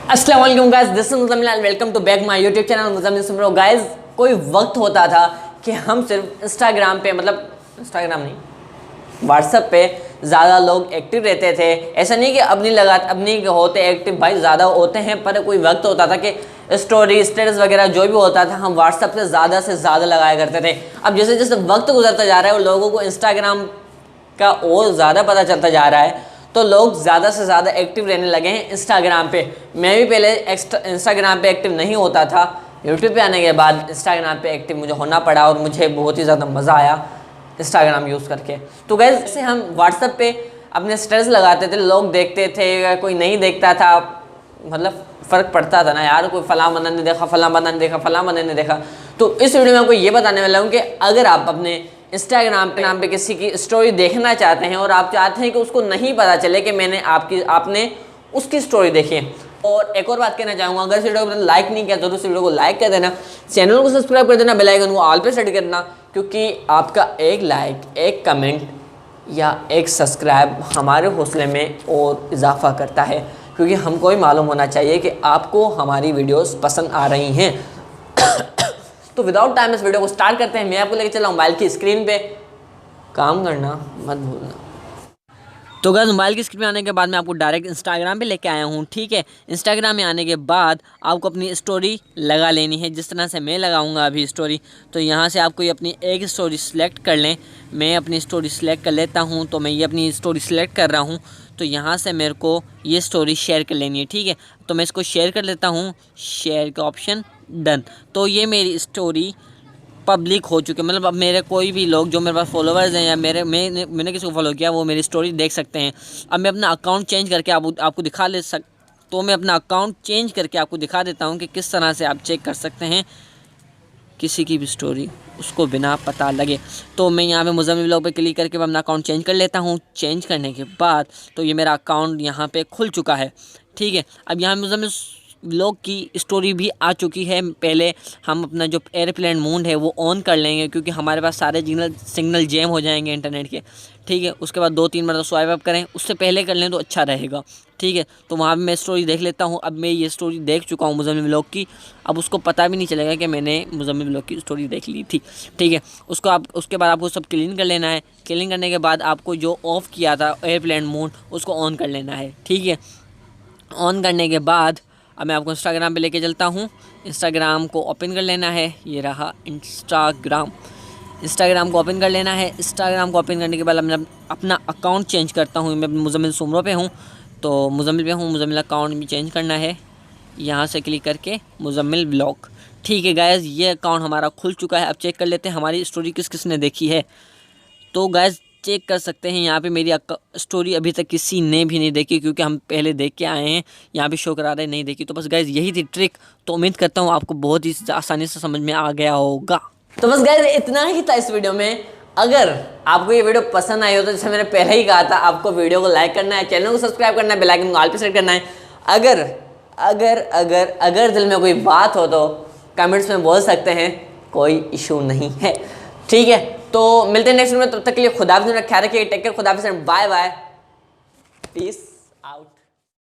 अस्सलाम वालेकुम guys, this is Muzammil, welcome to back my YouTube channel Muzammil Soomro. Guys, कोई वक्त होता था कि हम सिर्फ इंस्टाग्राम पे, मतलब इंस्टाग्राम नहीं, व्हाट्सएप पे ज़्यादा लोग एक्टिव रहते थे। ऐसा नहीं कि अपनी होते एक्टिव, भाई ज़्यादा होते हैं, पर कोई वक्त होता था कि स्टोरी स्टेटस वगैरह जो भी होता था हम व्हाट्सएप से ज़्यादा लगाया करते थे। अब जैसे जैसे वक्त गुजरता जा रहा है और लोगों को इंस्टाग्राम का और ज़्यादा पता चलता जा रहा है, तो लोग ज़्यादा से ज़्यादा एक्टिव रहने लगे हैं इंस्टाग्राम पे। मैं भी पहले इंस्टाग्राम पे एक्टिव नहीं होता था। यूट्यूब पे आने के बाद इंस्टाग्राम पे एक्टिव मुझे होना पड़ा और मुझे बहुत ही ज़्यादा मज़ा आया इंस्टाग्राम यूज़ करके। तो गाइस, जैसे हम व्हाट्सएप पे अपने स्टेटस लगाते थे, लोग देखते थे, कोई नहीं देखता था, मतलब फ़र्क पड़ता था ना यार, कोई फलां बंदा ने देखा, फलां बंदा ने देखा, फलां बंदा ने देखा। तो इस वीडियो में आपको ये बताने वाला हूँ कि अगर आप अपने इंस्टाग्राम पे नाम पे किसी की स्टोरी देखना चाहते हैं और आप चाहते हैं कि उसको नहीं पता चले कि आपने उसकी स्टोरी देखी है। और एक और बात कहना चाहूँगा, अगर इस वीडियो को लाइक नहीं किया तो इस वीडियो को लाइक कर देना, चैनल को सब्सक्राइब कर देना, बेल आइकन को ऑल पे सेट करना, क्योंकि आपका एक लाइक, एक कमेंट या एक सब्सक्राइब हमारे हौसले में और इजाफा करता है, क्योंकि हमको ही मालूम होना चाहिए कि आपको हमारी वीडियोस पसंद आ रही हैं। तो विदाउट टाइम इस वीडियो को स्टार्ट करते हैं। मैं आपको लेके चला मोबाइल की स्क्रीन पे, काम करना मत भूलना। तो गाइस, मोबाइल की स्क्रीन में आने के बाद मैं आपको डायरेक्ट इंस्टाग्राम पे लेके आया हूँ, ठीक है। इंस्टाग्राम में आने के बाद आपको अपनी स्टोरी लगा लेनी है, जिस तरह से मैं लगाऊंगा अभी स्टोरी। तो यहाँ से आपको ये अपनी एक स्टोरी सिलेक्ट कर लें। मैं अपनी स्टोरी सिलेक्ट कर लेता हूँ, तो मैं ये अपनी स्टोरी सिलेक्ट कर रहा हूँ। तो यहाँ से मेरे को ये स्टोरी शेयर कर लेनी है, ठीक है। तो मैं इसको शेयर कर लेता हूँ, शेयर का ऑप्शन, डन। तो ये मेरी स्टोरी पब्लिक हो चुके, मतलब अब मेरे कोई भी लोग जो मेरे पास फॉलोवर्स हैं या मैंने किसी को फॉलो किया, वो मेरी स्टोरी देख सकते हैं। अब मैं अपना अकाउंट चेंज करके आपको दिखा ले तो मैं अपना अकाउंट चेंज करके आपको दिखा देता हूं कि किस तरह से आप चेक कर सकते हैं किसी की भी स्टोरी, उसको बिना पता लगे। तो मैं यहाँ पे मुज़म्मिल व्लॉग पे क्लिक करके मैं अपना अकाउंट चेंज कर लेता हूँ। चेंज करने के बाद तो ये मेरा अकाउंट यहाँ पे खुल चुका है, ठीक है। अब यहाँ मुज़म्मिल व्लॉग की स्टोरी भी आ चुकी है। पहले हम अपना जो एयरप्लेन मोड है वो ऑन कर लेंगे, क्योंकि हमारे पास सारे सिग्नल जैम हो जाएंगे इंटरनेट के, ठीक है। उसके बाद 2-3 बार स्वाइप अप करें, उससे पहले कर लें तो अच्छा रहेगा, ठीक है। तो वहाँ पे मैं स्टोरी देख लेता हूँ। अब मैं ये स्टोरी देख चुका हूँ मुज़म्मिल व्लॉग की। अब उसको पता भी नहीं चलेगा कि मैंने मुज़म्मिल व्लॉग की स्टोरी देख ली थी, ठीक है। उसके बाद आपको सब क्लीन कर लेना है। क्लीन करने के बाद आपको जो ऑफ़ किया था एयरप्लेन मोड, उसको ऑन कर लेना है, ठीक है। ऑन करने के बाद अब मैं आपको इंस्टाग्राम पे लेके चलता हूँ। इंस्टाग्राम को ओपन कर लेना है, ये रहा इंस्टाग्राम को ओपन कर लेना है। इंस्टाग्राम को ओपन करने के बाद मैं अपना अकाउंट चेंज करता हूँ। मैं मुज़म्मिल सुमरो पे हूँ, तो मुज़म्मिल पे हूँ, मुज़म्मिल अकाउंट भी चेंज करना है। यहाँ से क्लिक करके मुज़म्मिल व्लॉग, ठीक है गाइज़, ये अकाउंट हमारा खुल चुका है। अब चेक कर लेते हैं हमारी स्टोरी किस किस ने देखी है। तो गाइज़, चेक कर सकते हैं यहाँ पे मेरी स्टोरी अभी तक किसी ने भी नहीं देखी, क्योंकि हम पहले देख के आए हैं। यहाँ पे शो करा रहे नहीं देखी। तो बस गाइज़, यही थी ट्रिक। तो उम्मीद करता हूँ आपको बहुत ही आसानी से समझ में आ गया होगा। तो बस गाइज़, इतना ही था इस वीडियो में। अगर आपको ये वीडियो पसंद आई हो तो जैसे मैंने पहले ही कहा था, आपको वीडियो को लाइक करना है, चैनल को सब्सक्राइब करना है, बेल आइकन को ऑल पे सेट करना है। अगर अगर अगर अगर दिल में कोई बात हो तो कमेंट्स में बोल सकते हैं, कोई इशू नहीं है, ठीक है। तो मिलते हैं नेक्स्ट वीडियो में, तब तक के लिए खुदा हाफिज़, ख्याल रखिए, टेक केयर, खुदा हाफिज़, बाय बाय, पीस आउट।